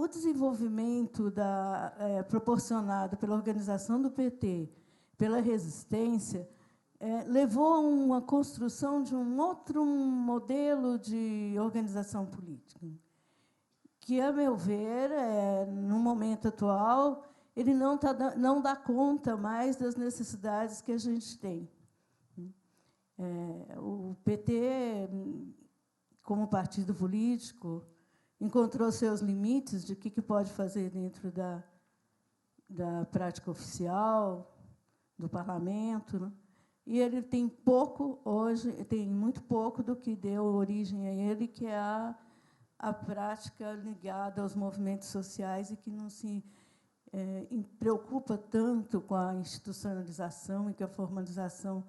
o desenvolvimento proporcionado pela organização do PT, pela resistência, levou a uma construção de um outro modelo de organização política, que, a meu ver, no momento atual, ele não dá conta mais das necessidades que a gente tem. O PT, como partido político, encontrou seus limites de o que pode fazer dentro da prática oficial, do parlamento, né? E ele tem pouco, hoje, tem muito pouco do que deu origem a ele, que é a prática ligada aos movimentos sociais e que não se preocupa tanto com a institucionalização e com a formalização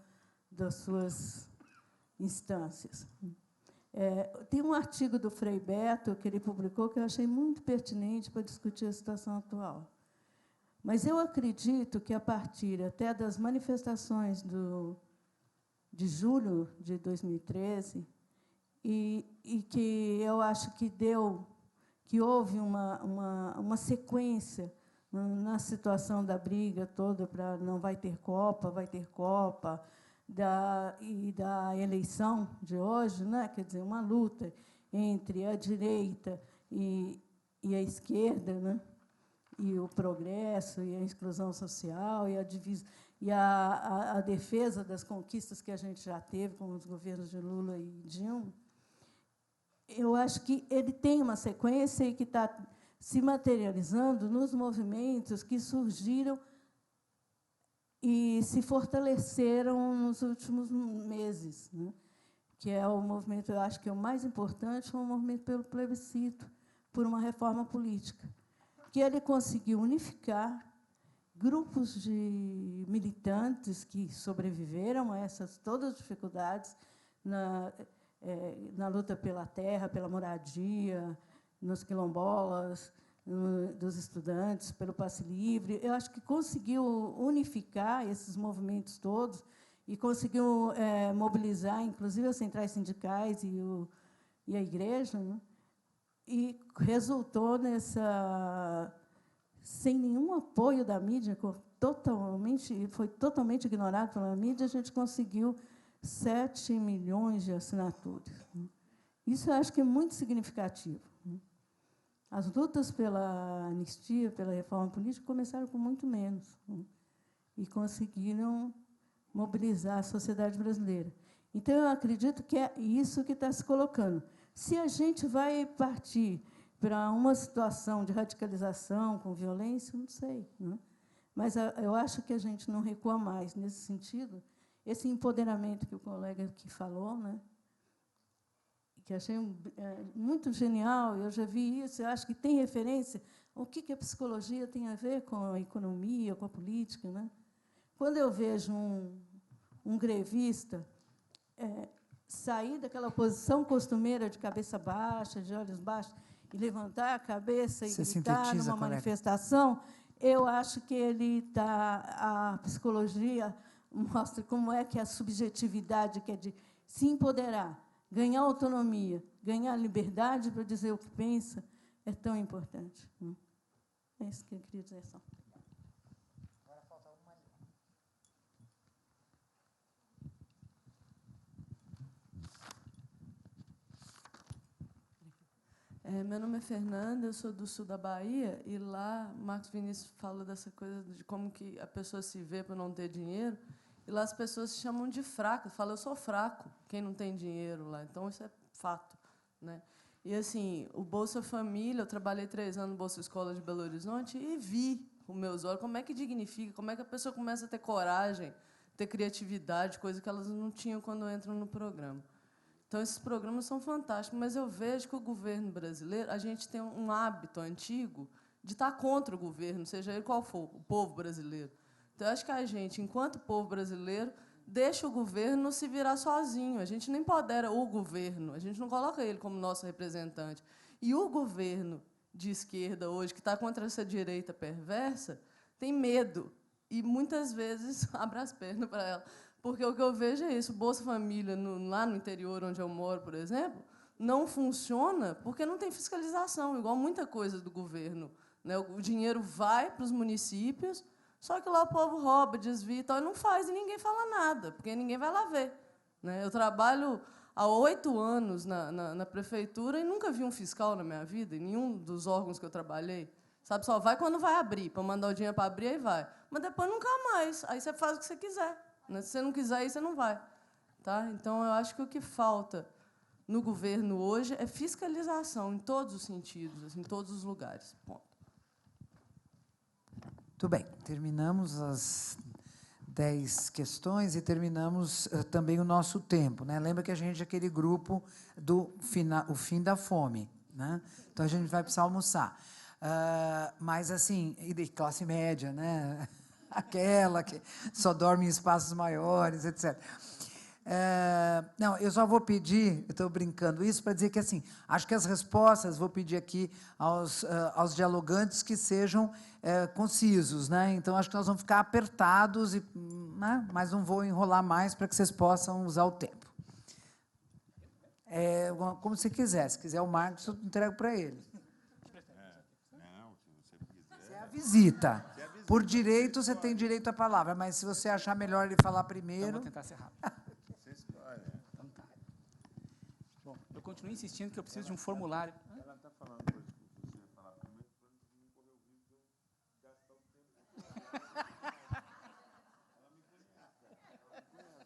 das suas instâncias. Tem um artigo do Frei Beto que ele publicou que eu achei muito pertinente para discutir a situação atual. Mas eu acredito que, a partir até das manifestações de julho de 2013, e que eu acho que houve uma sequência na situação da briga toda para não vai ter Copa, e da eleição de hoje, né? Quer dizer, uma luta entre a direita e a esquerda, né? E o progresso, e a exclusão social, e a defesa das conquistas que a gente já teve com os governos de Lula e Dilma. Eu acho que ele tem uma sequência e que está se materializando nos movimentos que surgiram e se fortaleceram nos últimos meses, né? Que é o movimento, eu acho que é o mais importante, é o movimento pelo plebiscito, por uma reforma política, que ele conseguiu unificar grupos de militantes que sobreviveram a essas todas as dificuldades na luta pela terra, pela moradia, nos quilombolas, dos estudantes, pelo passe livre. Eu acho que conseguiu unificar esses movimentos todos e conseguiu mobilizar, inclusive, as centrais sindicais e a igreja, né? E resultou sem nenhum apoio da mídia, foi totalmente ignorado pela mídia, a gente conseguiu 7 milhões de assinaturas. Isso eu acho que é muito significativo. As lutas pela anistia, pela reforma política, começaram com muito menos, né? E conseguiram mobilizar a sociedade brasileira. Então, eu acredito que é isso que está se colocando. Se a gente vai partir para uma situação de radicalização com violência, não sei, né? Mas eu acho que a gente não recua mais nesse sentido. Esse empoderamento que o colega aqui falou, né? Que achei muito genial, eu já vi isso, eu acho que tem referência. O que a psicologia tem a ver com a economia, com a política, né? Quando eu vejo um grevista sair daquela posição costumeira de cabeça baixa, de olhos baixos, e levantar a cabeça e gritar numa manifestação, eu acho que a psicologia mostra como é que a subjetividade, que é de se empoderar, ganhar autonomia, ganhar liberdade para dizer o que pensa, é tão importante. É isso que eu queria dizer só. Agora falta uma ali. Meu nome é Fernanda, eu sou do sul da Bahia, e lá Marcos Vinícius falou dessa coisa de como que a pessoa se vê por não ter dinheiro, e lá as pessoas se chamam de fraca, falam, eu sou fraco, quem não tem dinheiro lá. Então, isso é fato, né? E, assim, o Bolsa Família, eu trabalhei 3 anos no Bolsa Escola de Belo Horizonte e vi com meus olhos como é que dignifica, como é que a pessoa começa a ter coragem, ter criatividade, coisa que elas não tinham quando entram no programa. Então, esses programas são fantásticos, mas eu vejo que o governo brasileiro, a gente tem um hábito antigo de estar contra o governo, seja ele qual for, o povo brasileiro. Então, eu acho que a gente, enquanto povo brasileiro, deixa o governo se virar sozinho. A gente não empodera o governo, a gente não coloca ele como nosso representante. E o governo de esquerda hoje, que está contra essa direita perversa, tem medo e, muitas vezes, abre as pernas para ela. Porque o que eu vejo é isso. O Bolsa Família, lá no interior, onde eu moro, por exemplo, não funciona porque não tem fiscalização, igual muita coisa do governo, né? O dinheiro vai para os municípios, só que lá o povo rouba, desvia e tal, e não faz, e ninguém fala nada, porque ninguém vai lá ver, né? Eu trabalho há 8 anos na prefeitura e nunca vi um fiscal na minha vida, em nenhum dos órgãos que eu trabalhei. Sabe, só vai quando vai abrir, para mandar o dinheiro para abrir, aí vai. Mas depois nunca mais. Aí você faz o que você quiser, né? Se você não quiser, aí você não vai. Tá? Então, eu acho que o que falta no governo hoje é fiscalização, em todos os sentidos, assim, em todos os lugares. Ponto. Muito bem. Terminamos as 10 questões e terminamos também o nosso tempo, né? Lembra que a gente é aquele grupo do o fim da fome, né? Então, a gente vai precisar almoçar. Mas, assim, e de classe média, né? Aquela que só dorme em espaços maiores, etc. Não, eu só vou pedir, eu estou brincando isso, para dizer que, assim, acho que as respostas, vou pedir aqui aos dialogantes que sejam concisos, né? Então, acho que nós vamos ficar apertados, né? Mas não vou enrolar mais para que vocês possam usar o tempo. Como você quiser. Se quiser o Marcos, eu entrego para ele. Não, se você quiser. Você é a visita. Por direito, você tem direito à palavra, mas se você achar melhor ele falar primeiro... Então, vou tentar ser rápido. Você escolhe. Então, tá. Bom, eu continuo insistindo que eu preciso de um formulário. Ela está falando coisa que você falar primeiro, para não correr o risco de eu gastar o tempo. Ela me conhece.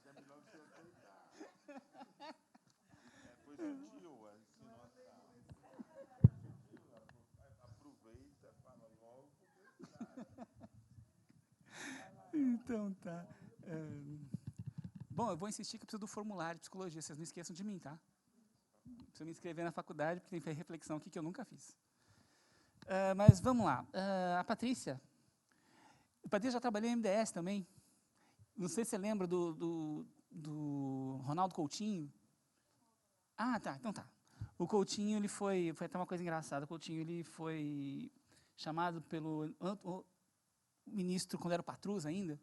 É melhor você aceitar. Pois o tio ensinou a aproveita, fala logo, Então, tá. Bom, eu vou insistir que eu preciso do formulário de psicologia. Vocês não esqueçam de mim, tá? Preciso me inscrever na faculdade, porque tem reflexão aqui que eu nunca fiz. Mas vamos lá. A Patrícia já trabalhei em MDS também. Não sei se você lembra do Ronaldo Coutinho. Ah, tá. Então tá. O Coutinho, ele foi até uma coisa engraçada. O Coutinho, ele foi chamado pelo ministro, quando era o Patrus ainda,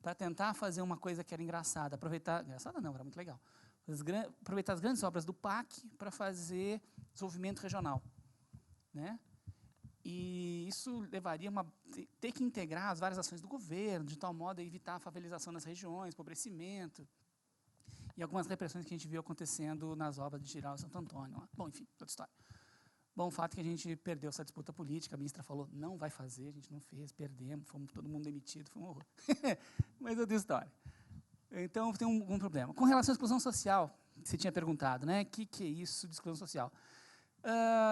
para tentar fazer uma coisa que era engraçada. Engraçada não, era muito legal. Aproveitar as grandes obras do PAC para fazer desenvolvimento regional, né? E isso levaria ter que integrar as várias ações do governo, de tal modo a evitar a favelização nas regiões, empobrecimento, e algumas repressões que a gente viu acontecendo nas obras de Giral e Santo Antônio. Lá. Bom, enfim, outra história. Bom, o fato é que a gente perdeu essa disputa política, a ministra falou, não vai fazer, a gente não fez, perdemos, fomos todo mundo demitido, foi um horror. Mas outra história. Então, tem um problema. Com relação à exclusão social, que você tinha perguntado, né? O que é isso de exclusão social?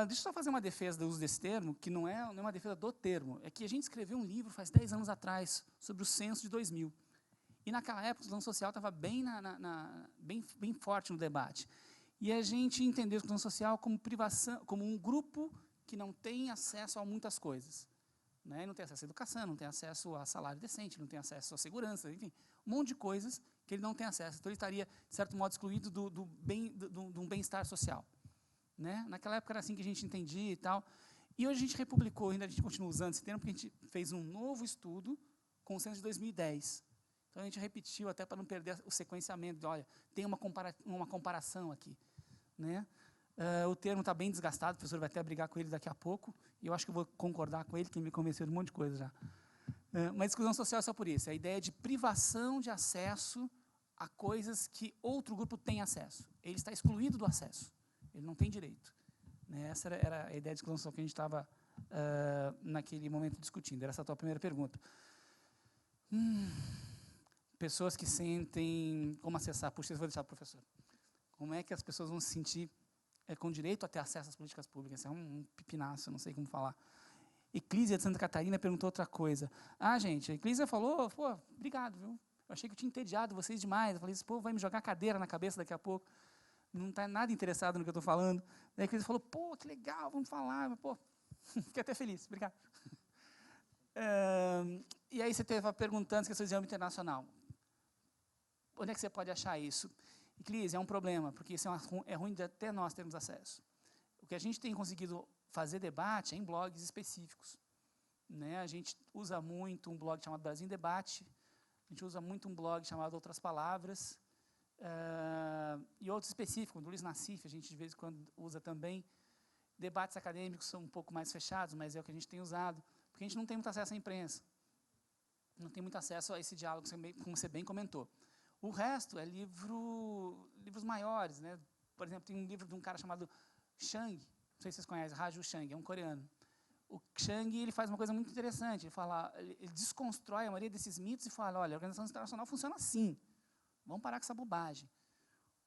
Deixa eu só fazer uma defesa do uso desse termo, que não é uma defesa do termo, é que a gente escreveu um livro faz 10 anos atrás, sobre o censo de 2000. E naquela época, a exclusão social estava bem forte no debate. E a gente entendeu a exclusão social como privação, como um grupo que não tem acesso a muitas coisas. Né? Não tem acesso à educação, não tem acesso a salário decente, não tem acesso à segurança, enfim, um monte de coisas que ele não tem acesso. Então, ele estaria, de certo modo, excluído de um bem-estar social. Né? Naquela época era assim que a gente entendia e tal. E hoje a gente republicou, ainda a gente continua usando esse termo, porque a gente fez um novo estudo com o censo de 2010. Então, a gente repetiu até para não perder o sequenciamento de, olha, tem uma comparação aqui. Né? O termo está bem desgastado, o professor vai até brigar com ele daqui a pouco, e eu acho que eu vou concordar com ele, que ele me convenceu de um monte de coisa já. Mas exclusão social é só por isso, é a ideia de privação de acesso a coisas que outro grupo tem acesso. Ele está excluído do acesso, ele não tem direito. Né? Essa era a ideia de exclusão social que a gente estava, naquele momento, discutindo. Era essa a tua primeira pergunta. Pessoas que sentem... Como acessar? Puxa, eu vou deixar para o professor. Como é que as pessoas vão se sentir com direito a ter acesso às políticas públicas? É um pipinaço, não sei como falar. Eclísia de Santa Catarina perguntou outra coisa. Gente, a Eclísia falou, pô, obrigado, viu? Eu achei que eu tinha entediado vocês demais. Eu falei, esse povo vai me jogar cadeira na cabeça daqui a pouco. Não está nada interessado no que eu estou falando. Daí a Eclísia falou, pô, que legal, vamos falar. Mas, pô, fiquei até feliz, obrigado. E aí você estava perguntando as questões de âmbito internacional. Onde é que você pode achar isso? Eclísia, é um problema, porque isso é ruim de até nós termos acesso. O que a gente tem conseguido fazer debate é em blogs específicos. Né? A gente usa muito um blog chamado Brasil em Debate, a gente usa muito um blog chamado Outras Palavras, E outros específicos, do Luiz Nassif, a gente de vez em quando usa também. Debates acadêmicos são um pouco mais fechados, mas é o que a gente tem usado, porque a gente não tem muito acesso à imprensa. Não tem muito acesso a esse diálogo, como você bem comentou. O resto é livros maiores, né? Por exemplo, tem um livro de um cara chamado Chang, não sei se vocês conhecem, Raju Chang, é um coreano. O Chang, ele faz uma coisa muito interessante, ele desconstrói a maioria desses mitos e fala, olha, a organização internacional funciona assim, vamos parar com essa bobagem.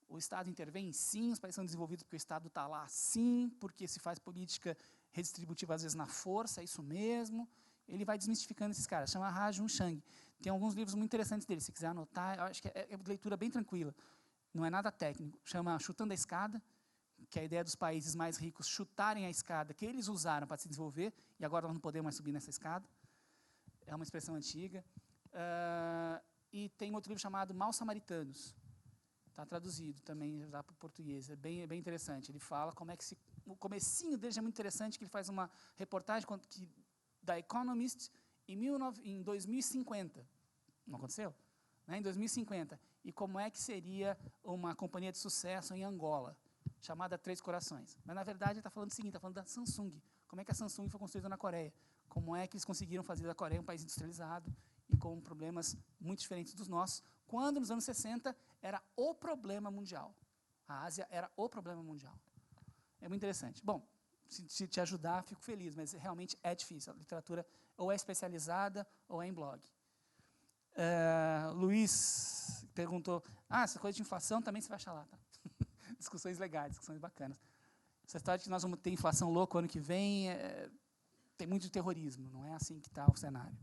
O Estado intervém, sim, os países são desenvolvidos porque o Estado está lá, sim, porque se faz política redistributiva, às vezes, na força, é isso mesmo. Ele vai desmistificando esses caras, chama Raju Chang. Tem alguns livros muito interessantes dele, se quiser anotar, eu acho que é leitura bem tranquila, não é nada técnico. Chama Chutando a Escada, que é a ideia dos países mais ricos chutarem a escada que eles usaram para se desenvolver, e agora nós não podemos mais subir nessa escada. É uma expressão antiga. E tem outro livro chamado Maus Samaritanos, está traduzido também já para o português, é bem interessante. Ele fala como é que o comecinho dele é muito interessante, que ele faz uma reportagem da Economist em 2050. Não aconteceu? Né? Em 2050. E como é que seria uma companhia de sucesso em Angola, chamada Três Corações. Mas, na verdade, ele está falando o seguinte, está falando da Samsung. Como é que a Samsung foi construída na Coreia? Como é que eles conseguiram fazer da Coreia um país industrializado e com problemas muito diferentes dos nossos, quando, nos anos 60, era o problema mundial. A Ásia era o problema mundial. É muito interessante. Bom, se te ajudar, fico feliz, mas realmente é difícil. A literatura ou é especializada ou é em blog. Luiz perguntou, essa coisa de inflação também você vai achar lá, tá? Discussões legais, discussões bacanas. Essa história de que nós vamos ter inflação louca ano que vem, tem muito terrorismo, não é assim que está o cenário.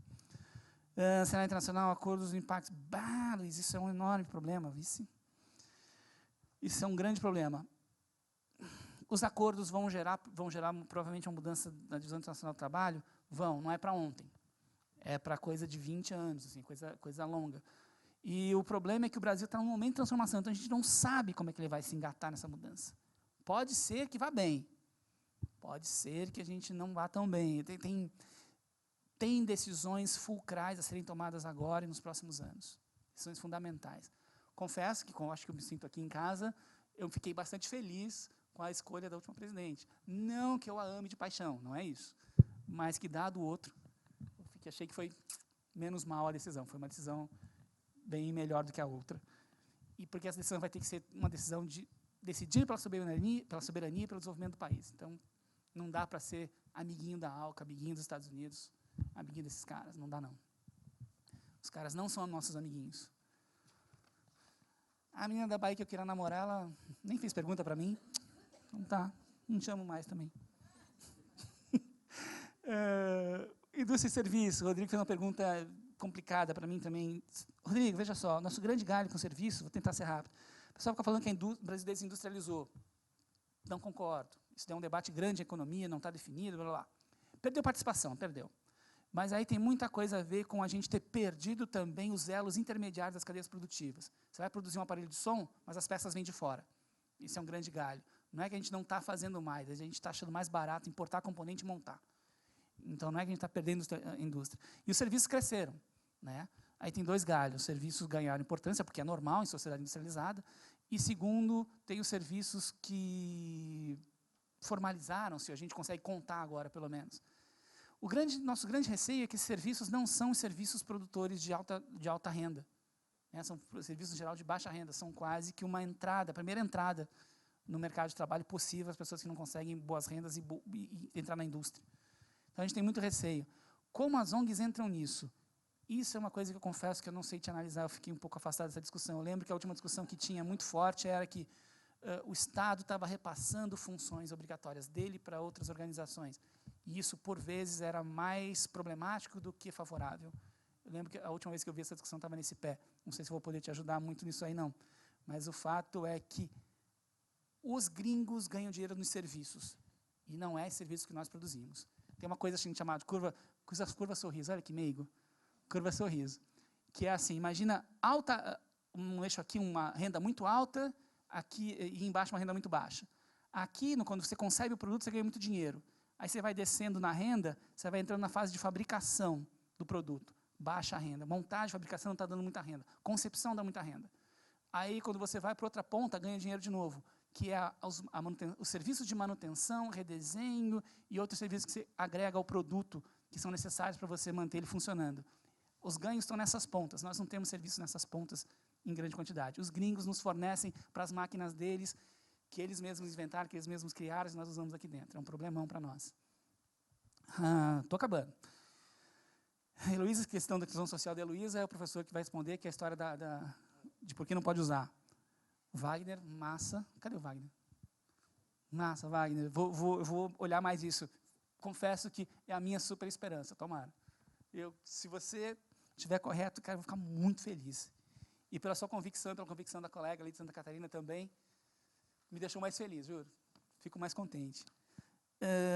Cenário internacional, acordos de impactos, Luiz, isso é um enorme problema, vice. Isso é um grande problema. Os acordos vão gerar provavelmente uma mudança na divisão internacional do trabalho? Não é para ontem. É para coisa de 20 anos, assim, coisa longa. E o problema é que o Brasil está num momento de transformação, então a gente não sabe como é que ele vai se engatar nessa mudança. Pode ser que vá bem, pode ser que a gente não vá tão bem. Tem decisões fulcrais a serem tomadas agora e nos próximos anos, decisões fundamentais. Confesso que, como acho que eu me sinto aqui em casa, eu fiquei bastante feliz com a escolha da última presidente. Não que eu a ame de paixão, não é isso, mas que, dado o outro, achei que foi menos mal a decisão, foi uma decisão bem melhor do que a outra. E porque essa decisão vai ter que ser uma decisão de decidir pela soberania e pelo desenvolvimento do país. Então, não dá para ser amiguinho da ALCA, amiguinho dos Estados Unidos, amiguinho desses caras, não dá não. Os caras não são nossos amiguinhos. A menina da Bahia que eu queria namorar, ela nem fez pergunta para mim. Então tá, não chamo mais também. Indústria e serviço, o Rodrigo fez uma pergunta complicada para mim também. Rodrigo, veja só, nosso grande galho com serviço, vou tentar ser rápido. O pessoal fica falando que o Brasil desindustrializou. Não concordo. Isso é um debate grande, a economia não está definida, blá, blá, blá. Perdeu participação, perdeu. Mas aí tem muita coisa a ver com a gente ter perdido também os elos intermediários das cadeias produtivas. Você vai produzir um aparelho de som, mas as peças vêm de fora. Isso é um grande galho. Não é que a gente não está fazendo mais, a gente está achando mais barato importar componente e montar. Então, não é que a gente está perdendo a indústria. E os serviços cresceram, né? Aí tem dois galhos. Os serviços ganharam importância, porque é normal em sociedade industrializada. E, segundo, tem os serviços que formalizaram-se, a gente consegue contar agora, pelo menos. Nosso grande receio é que esses serviços não são os serviços produtores de alta renda. Né? São serviços, em geral, de baixa renda. São quase que a primeira entrada no mercado de trabalho possível às pessoas que não conseguem boas rendas e entrar na indústria. Então, a gente tem muito receio. Como as ONGs entram nisso? Isso é uma coisa que eu confesso que eu não sei te analisar, eu fiquei um pouco afastado dessa discussão. Eu lembro que a última discussão que tinha muito forte era que o Estado estava repassando funções obrigatórias dele para outras organizações. E isso, por vezes, era mais problemático do que favorável. Eu lembro que a última vez que eu vi essa discussão estava nesse pé. Não sei se vou poder te ajudar muito nisso aí, não. Mas o fato é que os gringos ganham dinheiro nos serviços. E não é esse serviço que nós produzimos. Tem uma coisa assim, chamada curva sorriso, olha que meigo, curva sorriso, que é assim, imagina um eixo aqui, uma renda muito alta, aqui e embaixo uma renda muito baixa. Aqui, quando você concebe o produto, você ganha muito dinheiro. Aí você vai descendo na renda, você vai entrando na fase de fabricação do produto, baixa renda. Montagem, fabricação não está dando muita renda. Concepção dá muita renda. Aí, quando você vai para outra ponta, ganha dinheiro de novo, que é os serviços de manutenção, redesenho e outros serviços que você agrega ao produto, que são necessários para você manter ele funcionando. Os ganhos estão nessas pontas. Nós não temos serviços nessas pontas em grande quantidade. Os gringos nos fornecem para as máquinas deles, que eles mesmos inventaram, que eles mesmos criaram, e nós usamos aqui dentro. É um problemão para nós. Estou acabando. A Heloísa, a questão da inclusão social da Heloísa, é o professor que vai responder, que é a história de por que não pode usar. Wagner, massa. Cadê o Wagner? Massa, Wagner. Eu vou olhar mais isso. Confesso que é a minha super esperança, tomara. Se você estiver correto, cara, eu vou ficar muito feliz. E pela sua convicção, pela convicção da colega ali de Santa Catarina também, me deixou mais feliz, juro. Fico mais contente.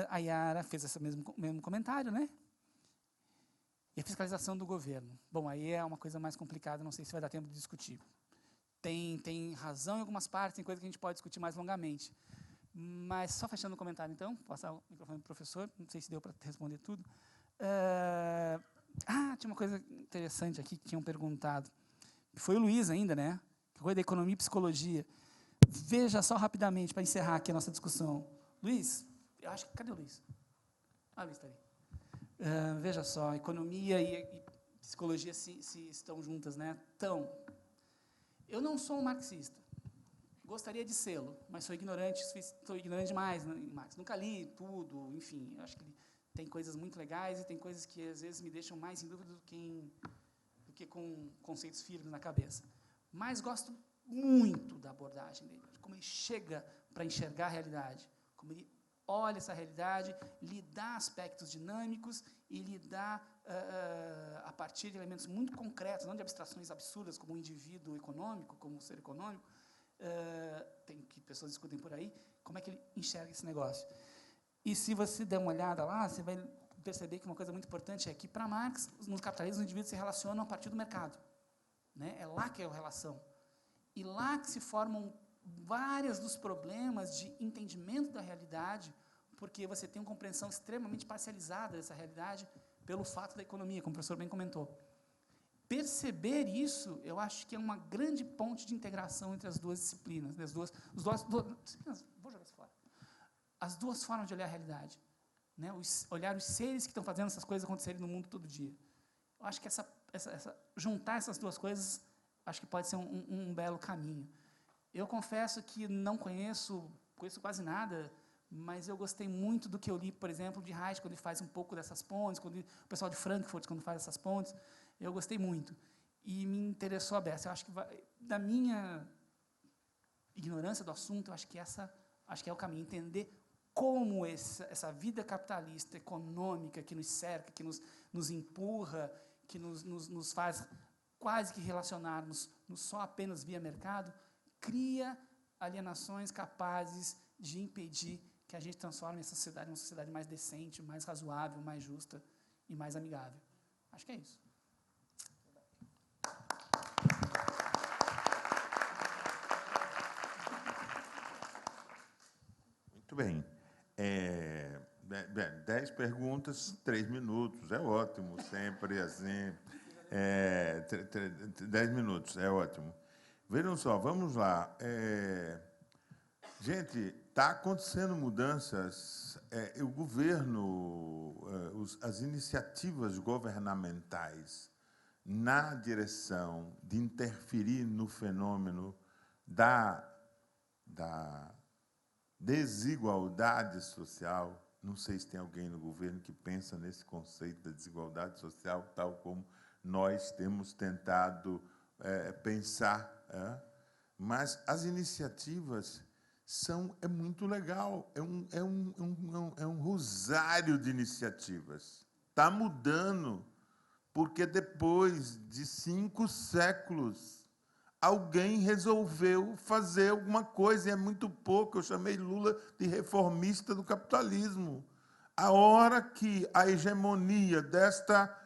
A Yara fez esse mesmo comentário, né? E a fiscalização do governo. Bom, aí é uma coisa mais complicada, não sei se vai dar tempo de discutir. Tem razão em algumas partes, tem coisa que a gente pode discutir mais longamente. Mas, só fechando o comentário, então, passar o microfone para o professor, não sei se deu para responder tudo. Tinha uma coisa interessante aqui que tinham perguntado. Foi o Luiz ainda, né? Que foi da economia e psicologia. Veja só rapidamente, para encerrar aqui a nossa discussão. Luiz, eu acho que... Cadê o Luiz? O Luiz está ali. Veja só, economia e psicologia se estão juntas, né? Então, eu não sou um marxista. Gostaria de sê-lo, mas sou ignorante demais em Marx. Nunca li tudo, enfim, acho que tem coisas muito legais e tem coisas que, às vezes, me deixam mais em dúvida do que com conceitos firmes na cabeça. Mas gosto muito da abordagem dele, de como ele chega para enxergar a realidade, como ele olha essa realidade, lhe dá aspectos dinâmicos e lhe dá, a partir de elementos muito concretos, não de abstrações absurdas, como o indivíduo econômico, como o ser econômico, tem que pessoas discutem por aí, como é que ele enxerga esse negócio. E se você der uma olhada lá, você vai perceber que uma coisa muito importante é que, para Marx, no capitalismo, os indivíduos se relacionam a partir do mercado. Né? É lá que é a relação. E lá que se formam vários dos problemas de entendimento da realidade, porque você tem uma compreensão extremamente parcializada dessa realidade pelo fato da economia, como o professor bem comentou. Perceber isso, eu acho que é uma grande ponte de integração entre as duas disciplinas, vou jogar isso fora. As duas formas de olhar a realidade, né? Olhar os seres que estão fazendo essas coisas acontecerem no mundo todo dia. Eu acho que juntar essas duas coisas, acho que pode ser um belo caminho. Eu confesso que não conheço quase nada, mas eu gostei muito do que eu li, por exemplo, de Reich, quando ele faz um pouco dessas pontes, o pessoal de Frankfurt, quando faz essas pontes, eu gostei muito. E me interessou a beça. Eu acho que, da minha ignorância do assunto, eu acho que é o caminho, entender como essa vida capitalista, econômica, que nos cerca, que nos empurra, que nos faz quase que relacionarmos só apenas via mercado, cria alienações capazes de impedir que a gente transforme essa sociedade em uma sociedade mais decente, mais razoável, mais justa e mais amigável. Acho que é isso. Muito bem. 10 perguntas, 3 minutos, é ótimo, sempre assim. 10 minutos, é ótimo. Vejam só, vamos lá. Gente, está acontecendo mudanças. O governo, as iniciativas governamentais na direção de interferir no fenômeno da desigualdade social. Não sei se tem alguém no governo que pensa nesse conceito da desigualdade social, tal como nós temos tentado pensar. Mas as iniciativas é muito legal, é um rosário de iniciativas. Está mudando, porque depois de 5 séculos, alguém resolveu fazer alguma coisa, e é muito pouco. Eu chamei Lula de reformista do capitalismo. A hora que a hegemonia desta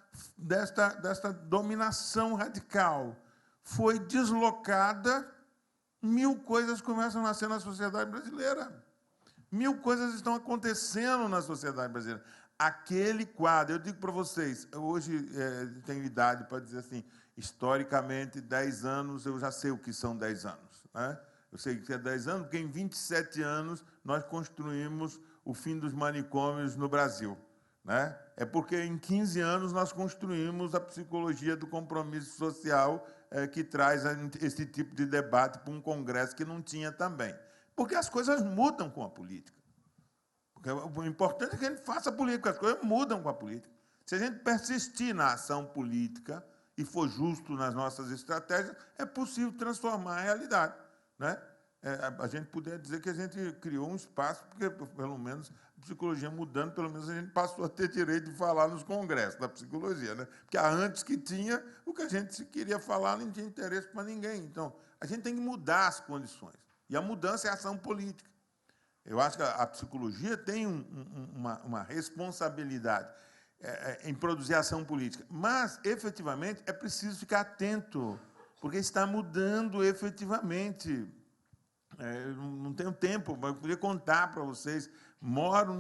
dominação radical foi deslocada, 1000 coisas começam a nascer na sociedade brasileira. 1000 coisas estão acontecendo na sociedade brasileira. Aquele quadro, eu digo para vocês, hoje tenho idade para dizer assim, Historicamente, 10 anos, eu já sei o que são 10 anos. Né? Eu sei que é 10 anos, porque em 27 anos nós construímos o fim dos manicômios no Brasil. Né? É porque em 15 anos nós construímos a psicologia do compromisso social que traz esse tipo de debate para um congresso que não tinha também. Porque as coisas mudam com a política. Porque o importante é que a gente faça política, as coisas mudam com a política. Se a gente persistir na ação política e for justo nas nossas estratégias, é possível transformar a realidade. Né? A gente poderia dizer que a gente criou um espaço, porque, pelo menos, a psicologia mudando, pelo menos a gente passou a ter direito de falar nos congressos da psicologia. Né? Porque antes que tinha, o que a gente queria falar não tinha interesse para ninguém. Então, a gente tem que mudar as condições. E a mudança é a ação política. Eu acho que a psicologia tem uma responsabilidade em produzir ação política. Mas, efetivamente, é preciso ficar atento, porque está mudando efetivamente. Não tenho tempo, mas eu podia contar para vocês. Moro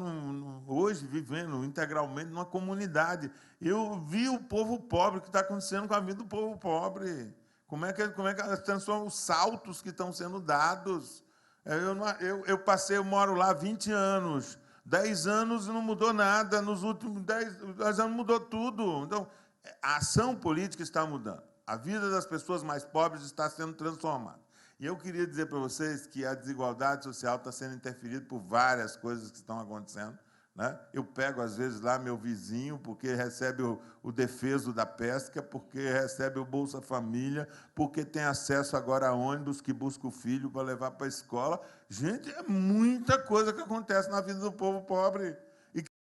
hoje vivendo integralmente numa comunidade. Eu vi o povo pobre, o que está acontecendo com a vida do povo pobre. Como é que são os saltos que estão sendo dados? Eu moro lá há 20 anos. 10 anos não mudou nada, nos últimos 10 anos mudou tudo. Então, a ação política está mudando. A vida das pessoas mais pobres está sendo transformada. E eu queria dizer para vocês que a desigualdade social está sendo interferida por várias coisas que estão acontecendo. Né? Eu pego, às vezes, lá meu vizinho, porque recebe o defeso da pesca, porque recebe o Bolsa Família, porque tem acesso agora a ônibus que busca o filho para levar para a escola. Gente, é muita coisa que acontece na vida do povo pobre.